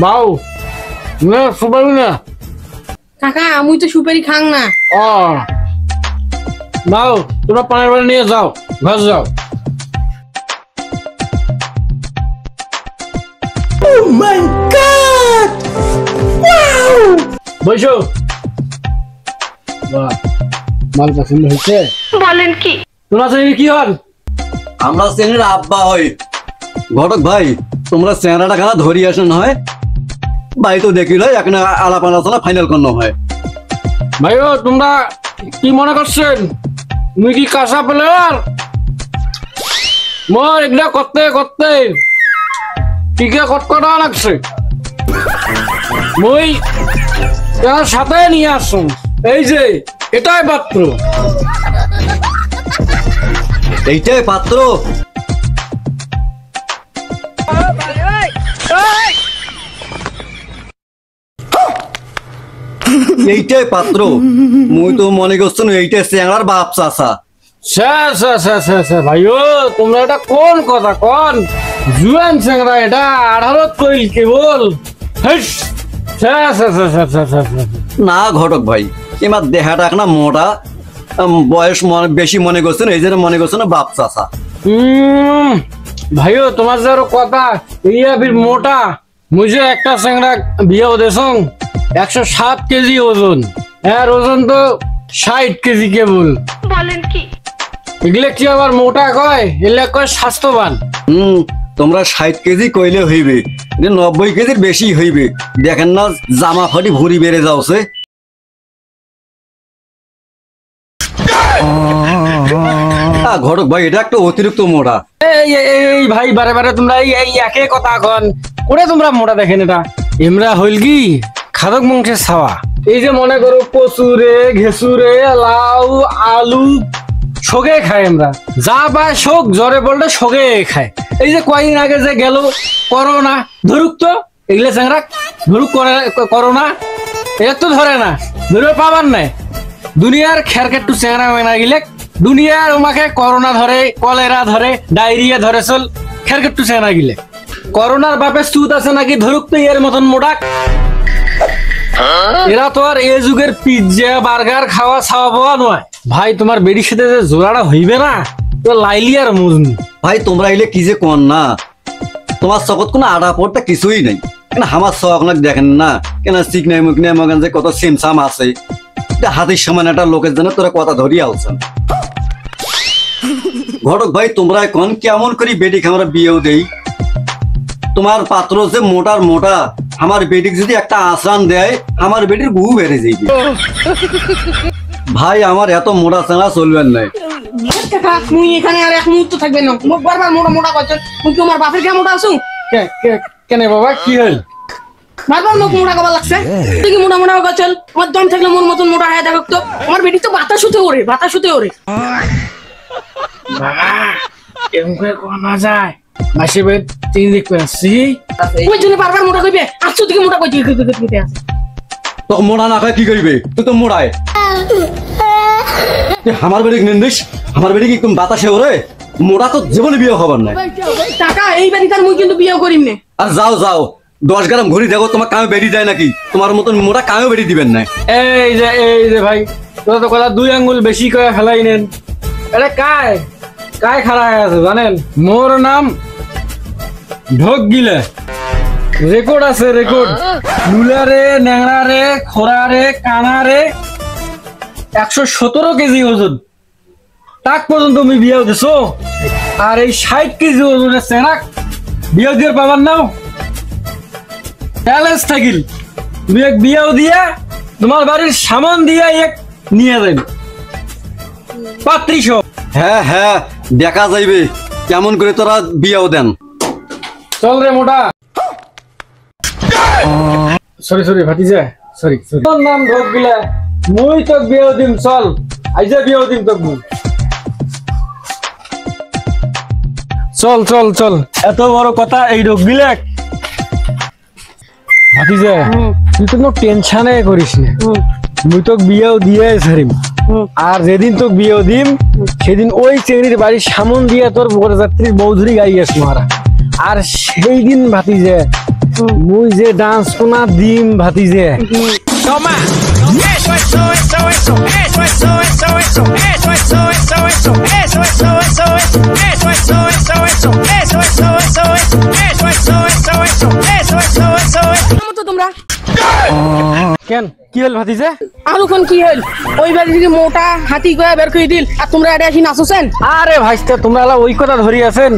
বাউ না সুপারি না কাকা আমি তো সুপারি খাং না। ও বাউ তোমরা পানের বাড়ি নিয়ে যাও, ঘর যাও। Oh my God! Wow! বসো। বাহ মাল পছন্দ হয়েছে? বলেন কি? তোমরা শ্রেণীর কি হন? আমরা শ্রেণীর আব্বা হই। ঘটক ভাই তোমরা চেহারাটা খানা ধরি আসেন হয় ভাই তো দেখিল এখন আলাপ আলোচনা ফাইনাল করনো হয়। ভাইও তোমরা কি মনে করছেন তুমি কি কাঁচা প্লেয়ার? মোর এগুলা করতে করতে টিকে কটকটা লাগছে। মই তার সাথে নিয়ে আসুন, এই যে এটাই পাত্র। এইটাই পাত্র? এইটাই পাত্র? মুই তো মনে করছেন এইটাই চেংড়ার বাপ চাচা। ভাইও তোমরা এটা কোন কথা কোন? জুয়ান চেংড়া এটা 18 কইল কেবল। না ঘটক ভাই এবার দেহাটা না মোটা, বয়স বেশি মনে করছেন এই জন্য মনে করছেন বাপ চাচা। ভাইও তোমার যে কথা ইয়া ফির মোটা। মুঝে একটা চেংড়া বিয়ে দেশং 107 কেজি ওজন, এর ওজন তো 60 কেজি কেবল। বলেন কি? এগুলো কি আবার মোটা কয়? এগুলো কয় স্বাস্থ্যবান। তোমরা 60 কেজি কইলে হইবে, 90 কেজির বেশি হইবে। দেখেন না জামা ফাটি ভুড়ি বেড়ে যাচ্ছে। ঘটক ভাই এটা একটা অতিরিক্ত মোটা। এই ভাই বারে বারে তোমরা এই একই কথা কন করে তোমরা মোটা দেখেন। এটা এমরা হইল কি খাদক মাংসের ছাওয়া। এই যে মনে করো কচুরে ঘেসুরে লাউ আলু শোকে খায়, আমরা যা পায় শোক জ্বরে পড়লে শোকে খায়। এই যে কয়েকদিন আগে যে গেল করোনা, ধরুক তো এগুলো চেংড়া ধরুক করোনা, এটা তো ধরে না, ধরে পাবার নাই। দুনিয়ার খেরকেটু চেংড়া মেনা গিলে দুনিয়ার ওমাকে করোনা ধরে, কলেরা ধরে, ডায়রিয়া ধরে চল খেরকেটু চেংড়া গিলে। করোনার বাপে সুদ আছে নাকি ধরুক তো এর মতন মোটাক। এরা তো আর এই যুগের পিজ্জা বার্গার খাওয়া ছাওয়া পাওয়া নয়। ভাই তোমার বেডির সাথে যে জোড়াটা হইবে না তো লাইলি আর মজনু। ভাই তোমরা এলে কি যে কন না, তোমার চকত কোনো আড়া পড়টা কিছুই নাই। কেন আমার চক দেখেন না কেন চিকনাই মুকনাই মগান যে কত সিমসাম আছে। হাতির সমান একটা লোকের জন্য তোরা কথা ধরিয়ে আলছেন। ঘটক ভাই তোমরা এখন কেমন করি বেডিকে আমরা বিয়েও দেই? তোমার পাত্র যে মোটার মোটা, আমার বেডিক যদি একটা আশ্রান দেয় আমার বেডির বহু বেড়ে যাইবে। ভাই আমার এত মোটা চাঙা চলবেন নাই। মুই এখানে আর এক মুহূর্ত থাকবে না। মুখ বারবার মোটা মোটা করছেন। মুই তোমার বাপের কে মোটা আছো? কেন বাবা কি হল? বারবার মুখ মোটা কবার লাগছে। তুই কি মোটা মোটা করছেন? আমার দম থাকলে মোর মতন মোটা হয়ে দেখো তো। আমার বেটি তো বাতাস হতে ওরে, বাতাস হতে ওরে। বাবা এমন করে কোনা যায় মাসে বেদ 3 দিক করে আসছি। ওই জন্য বারবার মোটা কইবে। আসছো থেকে মোটা কইতে কইতে আছে। তো মোটা না খায় কি করিবে? তুই তো মোড়ায় আমার বেডিক নিন্দিস। আমার বেডিক একদম বাতাসে ওরে মোটা তো জীবনে বিয়ে হবার নাই। টাকা এই বাড়ি তার মুই কিন্তু বিয়ে করিম না। আর যাও যাও 10 গ্রাম ঘুরি দেখো তোমার কামে বেরিয়ে যায় নাকি। তোমার মতন মোটা কামে বেরিয়ে দিবেন না। এই যে ভাই তোরা তো কথা 2 আঙ্গুল বেশি করে ফেলাই নেন। আরে কায় খাড়া আছে জানেন? মোর নাম ঢোক গিলে রেকর্ড আছে, রেকর্ড। লুলারে ন্যাংরারে খোরারে কানারে 117 কেজি ওজন তাক পর্যন্ত তুমি বিয়ে দিছো। আর এই 60 কেজি ওজনের চেনাক বিয়ে দিয়ে পাবার নাও ব্যালেন্স থাকিল। তুমি এক বিয়েও দিয়া তোমার বাড়ির সামান দিয়া এক নিয়ে যাবে পাত্রিশ। হ্যাঁ হ্যাঁ দেখা যাইবে কেমন করে তোরা বিয়েও দেন। চল রে মোটা। সরি ভাতিজা সরি। তোর নাম ঢোক গিলা মুই তোক বিয়েও দিম। চল আইজা বিয়েও দিম তোক মুই। চল এত বড় কথা এই ঢোক গিলা। ভাতিজা তুই তো কোনো টেনশনে করিস না, মুই তোক বিয়েও দিয়ে ছাড়িম। আর যেদিন তোক বিয়েও দিম সেদিন ওই চেংড়ির বাড়ির সামন দিয়ে তোর বরযাত্রীর বৌধুরী গাড়ি আস মারা। আর সেই দিন ভাতিজা মুই যে ডান্স কোনা দিম ভাতিজে Toma. Eso, eso, eso, eso. Eso, eso, eso, eso. Eso, eso, eso, eso. Eso, eso, eso, eso. Eso, eso, eso, eso. Eso, eso, eso, eso. Eso, eso, eso, eso. Eso, eso, eso, eso. তো তোমরা কেন কি হল ভাতিজে? আর ওখান কি হল? ওই বাড়ি থেকে মোটা হাতি গয়া বের করে দিল আর তোমরা এটা আসি নাচছেন। আরে ভাইস্তা তোমরা এলা ওই কথা ধরি আছেন।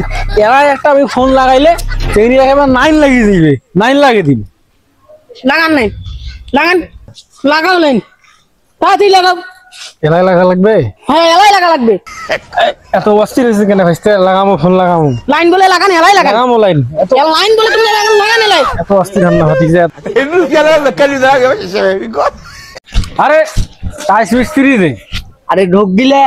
এরা একটা আমি ফোন লাগাইলে চেংড়ি একেবারে 9 লাগিয়ে দিবে, 9 লাগিয়ে দিন। লাগান নাই, লাগান, লাগাও লাইন, তাড়াতাড়ি লাগাও। এলাই লাগা লাগবে? হ্যাঁ এলাই লাগা লাগবে। এত অস্থির হয়েছে কেন ভাইস্তা? লাগামো ফোন লাগামো। লাইন বলে লাগান, এলাই লাগান। লাগামো লাইন। এত লাইন বলে তুমি লাগান, লাগান এলাই। এত অস্থির হন না ভাতিজে। আরে টাইস মিস্ত্রি রে। আরে ঢোক দিলে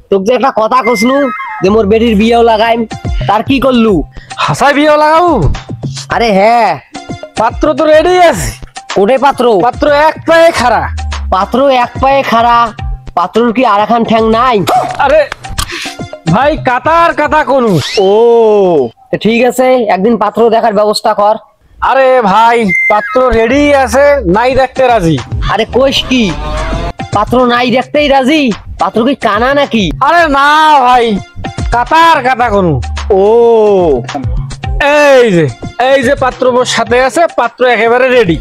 তোকে যে একটা কথা কসনু যে মোর বেটির বিয়েও লাগাইম, তার কি করলু? হাসাই বিয়ে লাগাবো? আরে হ্যাঁ, পাত্র তো রেডি আছে। কোটে পাত্র? পাত্র এক পায়ে খাড়া। পাত্র এক পায়ে খাড়া, পাত্রর কি আর একখান ঠ্যাং নাই? আরে ভাই কাতার কাতা কোন? ও তো ঠিক আছে, একদিন পাত্র দেখার ব্যবস্থা কর। আরে ভাই পাত্র রেডি আছে, নাই দেখতে রাজি। আরে কোষ কি পাত্র নাই দেখতেই রাজি? পাত্র কি কানা নাকি? আরে না ভাই কাতার কাতা কোন। ও এই যে পাত্র মোর সাথে আছে, পাত্র একেবারে রেডি।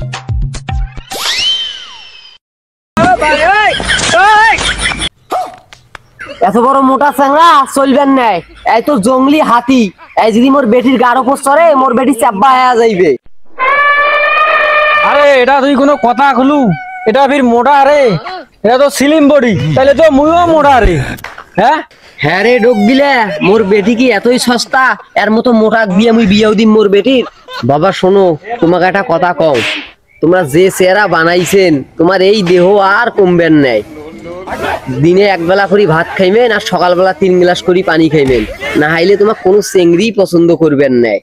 এত বড় মোটা চ্যাংড়া চলবেন নাই, এই তো জঙ্গলি হাতি, এই যদি মোর বেটির গাড়ো পোস্টরে মোর বেটি চাব্বা হয়ে যাইবে। আরে এটা তুই কোনো কথা খুলু? এটা ফির মোটা রে, এটা তো স্লিম বডি, তাহলে তো মুইও মোটা রে। হ্যাঁ হ্যাঁ রে ঢোক দিলে, মোর বেটি কি এতই সস্তা? এর মতো মোটা দিয়ে মুই বিয়েও দিম মোর বেটির? বাবা শোনো, তোমাকে একটা কথা কও, তোমরা যে চেহারা বানাইছেন তোমার এই দেহ আর কমবেন নাই। দিনে একবেলা করে ভাত খাইবেন আর সকালবেলা 3 গ্লাস করে পানি খাইবেন, না হাইলে তোমার কোনো চেংড়ি পছন্দ করবেন নাই।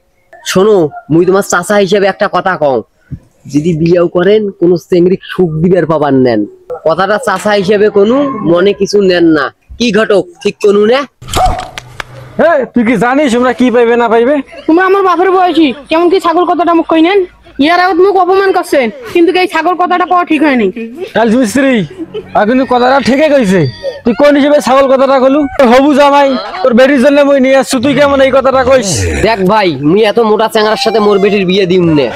শোনো, মুই তোমার চাচা হিসেবে একটা কথা কও, যদি বিয়েও করেন কোনো চেংড়ি সুখ দিবার পাবার নেন। কথাটা চাচা হিসেবে কোনো মনে কিছু নেন না। কি ঘটক ঠিক কোনু না? তুই কি জানিস আমরা কি পাইবে না পাইবে? তোমরা আমার বাপের বয়সী, কেমন কি ছাগল কথাটা মুখ কই নেন? ইয়ার আগত মুখ অপমান করছেন, কিন্তু এই ছাগল কথাটা কওয়া ঠিক হয়নি। টাইলস মিস্ত্রি আর কিন্তু কথাটা ঠিকই কইছে। তুই কোন হিসেবে ছাগল কথাটা কলু? হবু জামাই তোর বেটির জন্য মই নিয়ে আসছু, তুই কেমন এই কথাটা কইস? দেখ ভাই, মুই এত মোটা চ্যাংড়ার সাথে মোর বেটির বিয়ে দিম না।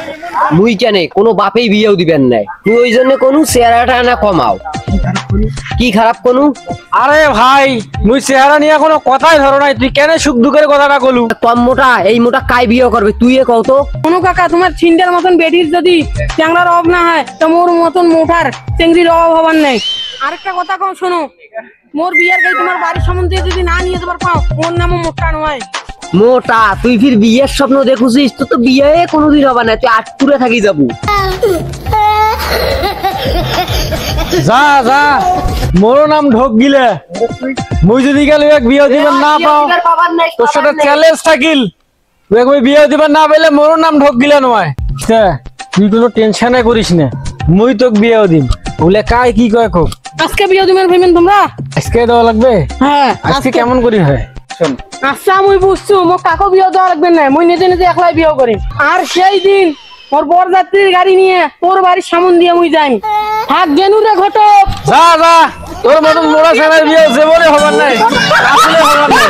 মুই কেনে কোনো বাপেই বিয়েও দিবেন নাই। তুই ওই জন্য কোনো চেহারাটা না কমাও। কি খারাপ কোনো? আরে ভাই মুই চেহারা নিয়ে কোনো কথাই ধরো নাই, তুই কেন সুখ দুঃখের কথাটা কলু? কম মোটা, এই মোটা কাই বিয়ে করবে? তুই এ কও তো। কোনো কাকা, তোমার ছিন্ডার মতন বেটির যদি চ্যাংড়ার অভাব না হয়, তো মোর মতন মোটার চেংড়ির অভাব হবার নাই। আরেকটা কথা কও শোনো, মোর বিয়ের গাই তোমার বাড়ির সম্বন্ধে যদি না নিয়ে যাবার পাও, মোর নামও মোটা নয়। মোটা? তুই ফির বিয়ের স্বপ্ন দেখুছিস? তো তো বিয়ে কোনোদিন হবে না, তুই আটপুরে থাকি যাবো। যা যা, মোর নাম ঢোক গিলে। মুই যদি গেল এক বিয়ে দিবার না পাও, তোর সাথে চ্যালেঞ্জ থাকিল। তুই এক বিয়ে দিবার না পাইলে মোর নাম ঢোক গিলে নয়। তুই কোনো টেনশনে করিস না, মুই তোক বিয়েও দিম। বলে কাই কি কয় খুব আজকে বিয়ে দিবেন ভাইবেন তোমরা? আজকে দেওয়া লাগবে? হ্যাঁ আজকে কেমন করি হয়? আচ্ছা মুই বুঝছো, মোক কাকো বিয়ে দেওয়া লাগবে না, মুই নিজে নিজে একলাই বিয়ে করি। আর সেই দিন মোর বরযাত্রীর গাড়ি নিয়ে তোর বাড়ির সামন দিয়ে মুই যাই। থাক গেনু রে ঘটক। যা যা, তোর মতন মোড়া ছাড়াই বিয়ে জীবনে হবার নাই, আসলে হবার নাই।